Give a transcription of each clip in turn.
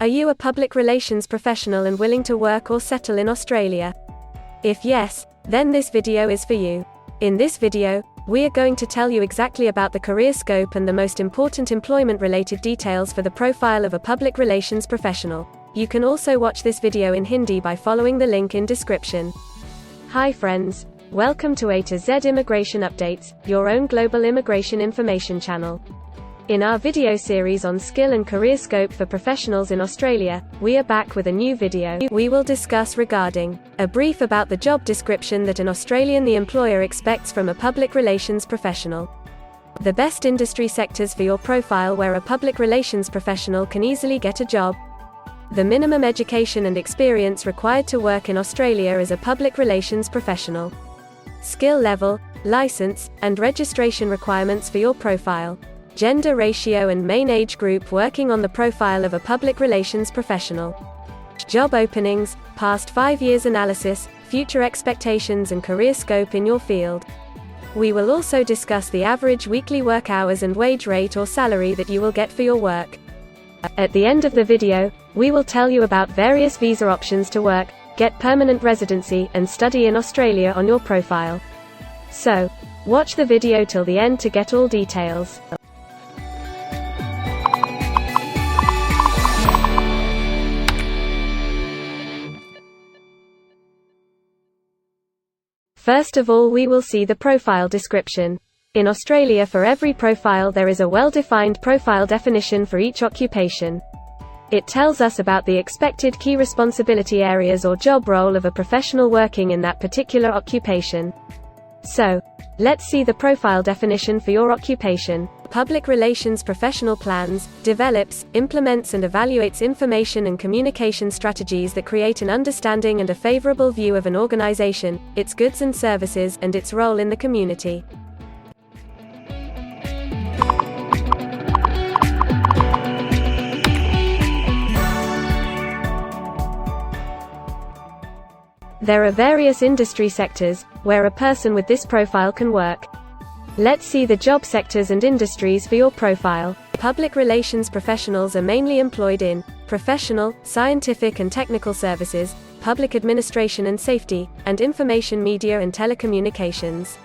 Are you a public relations professional and willing to work or settle in Australia? If yes, then this video is for you. In this video, we are going to tell you exactly about the career scope and the most important employment-related details for the profile of a public relations professional. You can also watch this video in Hindi by following the link in description. Hi friends, welcome to A to Z Immigration Updates, your own global immigration information channel. In our video series on skill and career scope for professionals in Australia, we are back with a new video. We will discuss regarding a brief about the job description that an Australian the employer expects from a public relations professional. The best industry sectors for your profile where a public relations professional can easily get a job. The minimum education and experience required to work in Australia as a public relations professional. Skill level, license, and registration requirements for your profile. Gender ratio and main age group working on the profile of a public relations professional. Job openings, past 5 years analysis, future expectations and career scope in your field. We will also discuss the average weekly work hours and wage rate or salary that you will get for your work. At the end of the video, we will tell you about various visa options to work, get permanent residency, and study in Australia on your profile. So, watch the video till the end to get all details. First of all, we will see the profile description. In Australia, for every profile there is a well-defined profile definition for each occupation. It tells us about the expected key responsibility areas or job role of a professional working in that particular occupation. So, let's see the profile definition for your occupation. Public relations professional plans, develops, implements and evaluates information and communication strategies that create an understanding and a favorable view of an organization, its goods and services, and its role in the community. There are various industry sectors where a person with this profile can work. Let's see the job sectors and industries for your profile. Public relations professionals are mainly employed in professional, scientific and technical services, public administration and safety, and information media and telecommunications.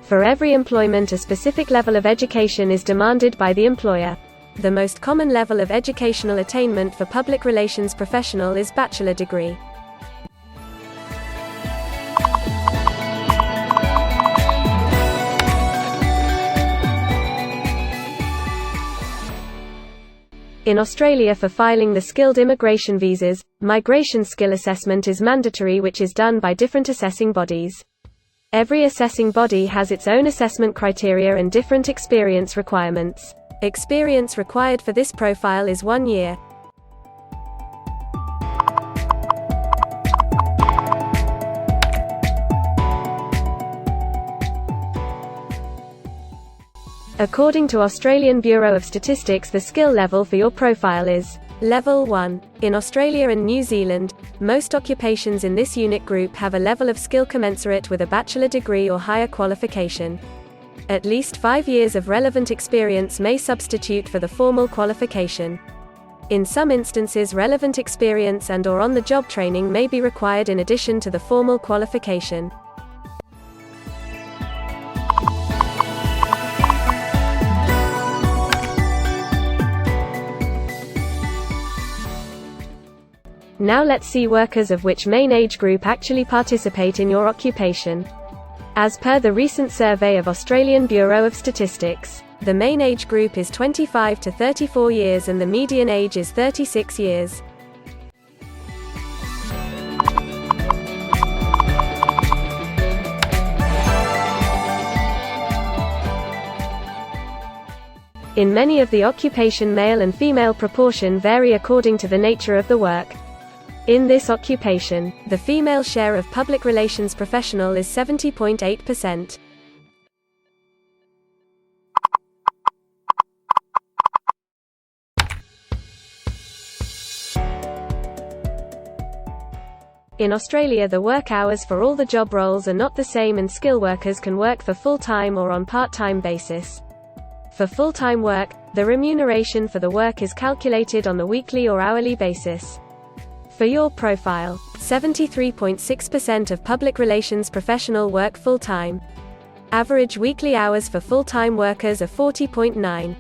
For every employment, a specific level of education is demanded by the employer. The most common level of educational attainment for public relations professional is bachelor degree. In Australia, for filing the skilled immigration visas, migration skill assessment is mandatory, which is done by different assessing bodies. Every assessing body has its own assessment criteria and different experience requirements. Experience required for this profile is 1 year. According to Australian Bureau of Statistics, the skill level for your profile is Level 1. In Australia and New Zealand, most occupations in this unit group have a level of skill commensurate with a bachelor degree or higher qualification. At least 5 years of relevant experience may substitute for the formal qualification. In some instances, relevant experience and/or on-the-job training may be required in addition to the formal qualification. Now let's see workers of which main age group actually participate in your occupation. As per the recent survey of Australian Bureau of Statistics, the main age group is 25 to 34 years and the median age is 36 years. In many of the occupation, male and female proportion vary according to the nature of the work. In this occupation, the female share of public relations professional is 70.8%. In Australia, the work hours for all the job roles are not the same, and skill workers can work for full-time or on part-time basis. For full-time work, the remuneration for the work is calculated on the weekly or hourly basis. For your profile, 73.6% of public relations professional work full-time. Average weekly hours for full-time workers are 40.9.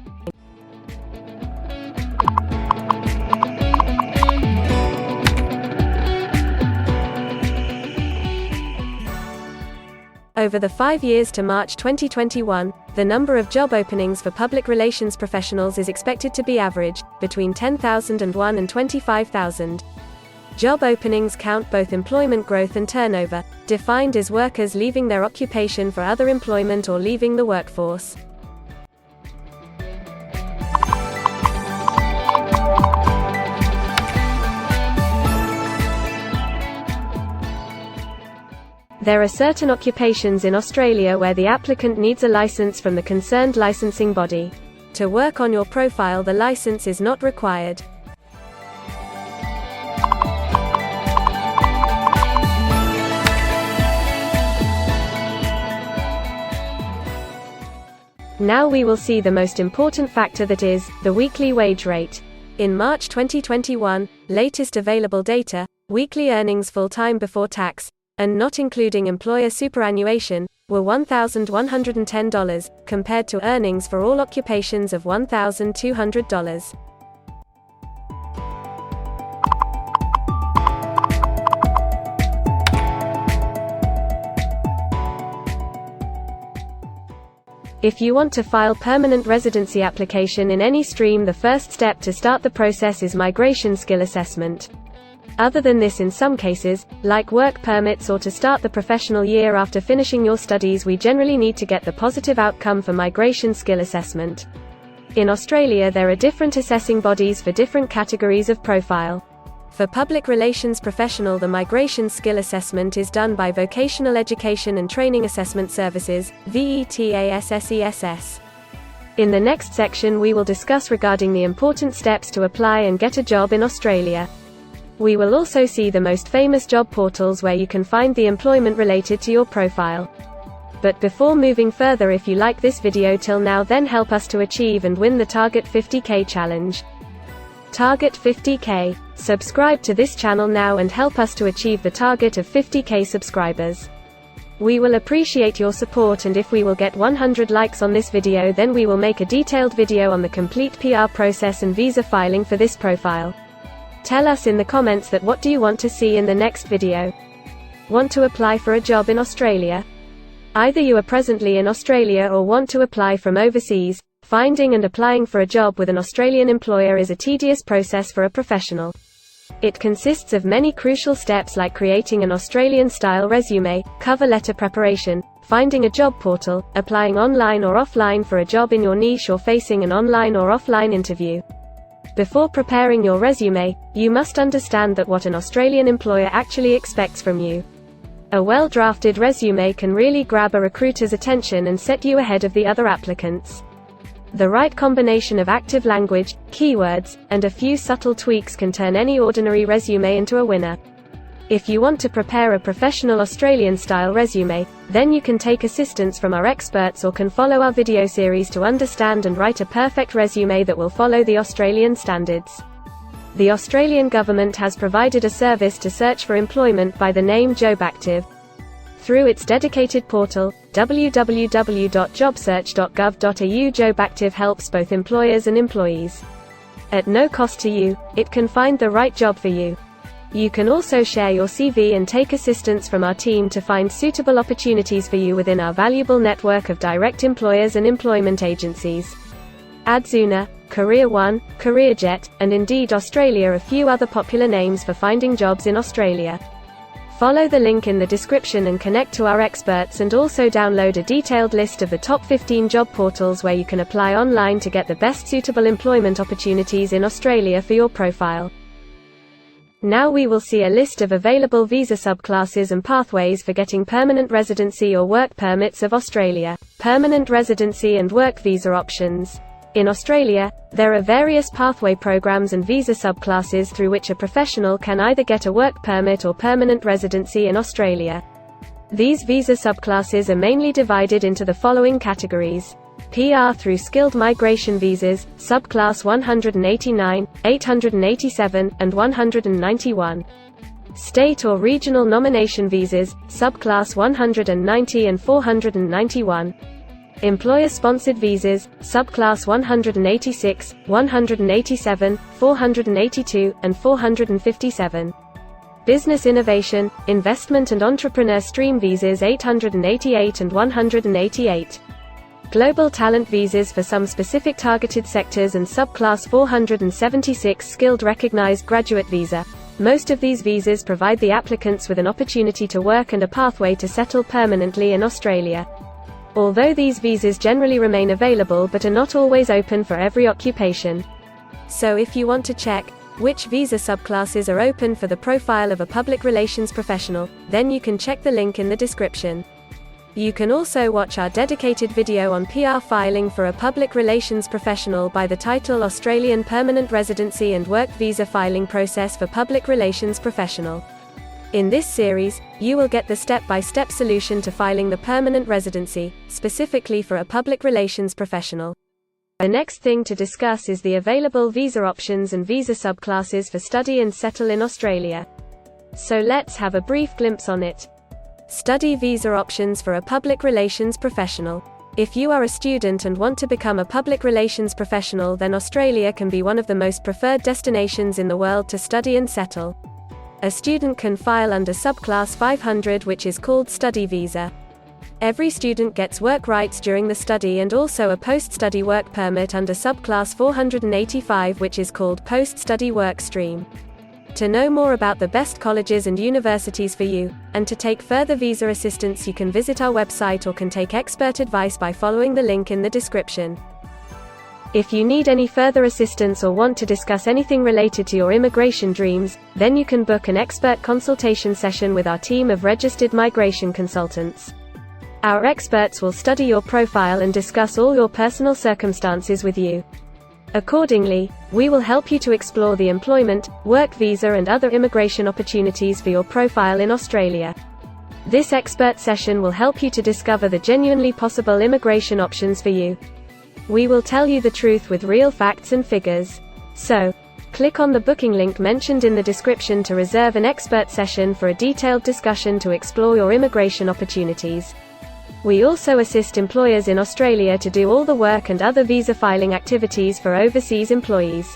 Over the 5 years to March 2021, the number of job openings for public relations professionals is expected to be average, between 10,001 and 25,000. Job openings count both employment growth and turnover, defined as workers leaving their occupation for other employment or leaving the workforce. There are certain occupations in Australia where the applicant needs a license from the concerned licensing body. To work on your profile, the license is not required. Now we will see the most important factor, that is, the weekly wage rate. In March 2021, latest available data, weekly earnings full-time before tax, and not including employer superannuation, were $1,110, compared to earnings for all occupations of $1,200. If you want to file permanent residency application in any stream, the first step to start the process is migration skill assessment. Other than this, in some cases, like work permits or to start the professional year after finishing your studies, we generally need to get the positive outcome for migration skill assessment. In Australia, there are different assessing bodies for different categories of profile. For public relations professional, the migration skill assessment is done by Vocational Education and Training Assessment Services, VETASSESS. In the next section we will discuss regarding the important steps to apply and get a job in Australia. We will also see the most famous job portals where you can find the employment related to your profile. But before moving further, if you like this video till now, then help us to achieve and win the Target 50K challenge. Target 50K. Subscribe to this channel now and help us to achieve the target of 50K subscribers. We will appreciate your support, and if we will get 100 likes on this video, then we will make a detailed video on the complete PR process and visa filing for this profile. Tell us in the comments that what do you want to see in the next video. Want to apply for a job in Australia? Either you are presently in Australia or want to apply from overseas. Finding and applying for a job with an Australian employer is a tedious process for a professional. It consists of many crucial steps like creating an Australian-style resume, cover letter preparation, finding a job portal, applying online or offline for a job in your niche, or facing an online or offline interview. Before preparing your resume, you must understand that what an Australian employer actually expects from you. A well-drafted resume can really grab a recruiter's attention and set you ahead of the other applicants. The right combination of active language, keywords, and a few subtle tweaks can turn any ordinary resume into a winner. If you want to prepare a professional Australian-style resume, then you can take assistance from our experts or can follow our video series to understand and write a perfect resume that will follow the Australian standards. The Australian government has provided a service to search for employment by the name JobActive. Through its dedicated portal, www.jobsearch.gov.au, JobActive helps both employers and employees. At no cost to you, it can find the right job for you. You can also share your CV and take assistance from our team to find suitable opportunities for you within our valuable network of direct employers and employment agencies. Adzuna, Career One, CareerJet, and Indeed Australia are a few other popular names for finding jobs in Australia. Follow the link in the description and connect to our experts, and also download a detailed list of the top 15 job portals where you can apply online to get the best suitable employment opportunities in Australia for your profile. Now we will see a list of available visa subclasses and pathways for getting permanent residency or work permits of Australia. Permanent residency and work visa options. In Australia, there are various pathway programs and visa subclasses through which a professional can either get a work permit or permanent residency in Australia. These visa subclasses are mainly divided into the following categories: PR through skilled migration visas, subclass 189, 887, and 191. State or regional nomination visas, subclass 190 and 491. Employer-sponsored visas, subclass 186, 187, 482, and 457. Business innovation, investment and entrepreneur stream visas 888 and 188. Global talent visas for some specific targeted sectors and subclass 476 skilled recognized graduate visa. Most of these visas provide the applicants with an opportunity to work and a pathway to settle permanently in Australia. Although these visas generally remain available but are not always open for every occupation. So if you want to check which visa subclasses are open for the profile of a public relations professional, then you can check the link in the description. You can also watch our dedicated video on PR filing for a public relations professional by the title Australian Permanent Residency and Work Visa Filing Process for Public Relations Professional. In this series, you will get the step-by-step solution to filing the permanent residency, specifically for a public relations professional. The next thing to discuss is the available visa options and visa subclasses for study and settle in Australia. So let's have a brief glimpse on it. Study visa options for a public relations professional. If you are a student and want to become a public relations professional, then Australia can be one of the most preferred destinations in the world to study and settle. A student can file under subclass 500, which is called study visa. Every student gets work rights during the study and also a post-study work permit under subclass 485, which is called post-study work stream. To know more about the best colleges and universities for you, and to take further visa assistance, you can visit our website or can take expert advice by following the link in the description. If you need any further assistance or want to discuss anything related to your immigration dreams, then you can book an expert consultation session with our team of registered migration consultants. Our experts will study your profile and discuss all your personal circumstances with you. Accordingly, we will help you to explore the employment, work visa and other immigration opportunities for your profile in Australia. This expert session will help you to discover the genuinely possible immigration options for you. We will tell you the truth with real facts and figures. So, click on the booking link mentioned in the description to reserve an expert session for a detailed discussion to explore your immigration opportunities. We also assist employers in Australia to do all the work and other visa filing activities for overseas employees.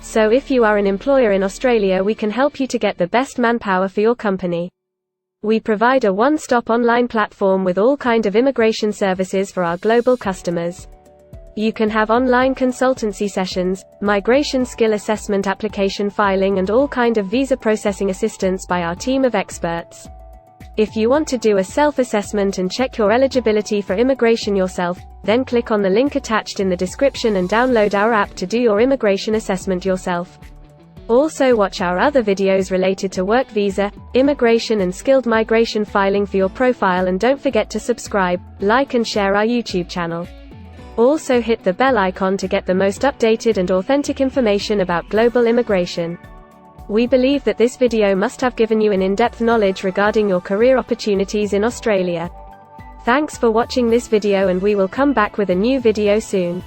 So if you are an employer in Australia, we can help you to get the best manpower for your company. We provide a one-stop online platform with all kind of immigration services for our global customers. You can have online consultancy sessions, migration skill assessment, application filing and all kind of visa processing assistance by our team of experts. If you want to do a self-assessment and check your eligibility for immigration yourself, then click on the link attached in the description and download our app to do your immigration assessment yourself. Also watch our other videos related to work visa, immigration and skilled migration filing for your profile, and don't forget to subscribe, like and share our YouTube channel. Also hit the bell icon to get the most updated and authentic information about global immigration. We believe that this video must have given you an in-depth knowledge regarding your career opportunities in Australia. Thanks for watching this video, and we will come back with a new video soon.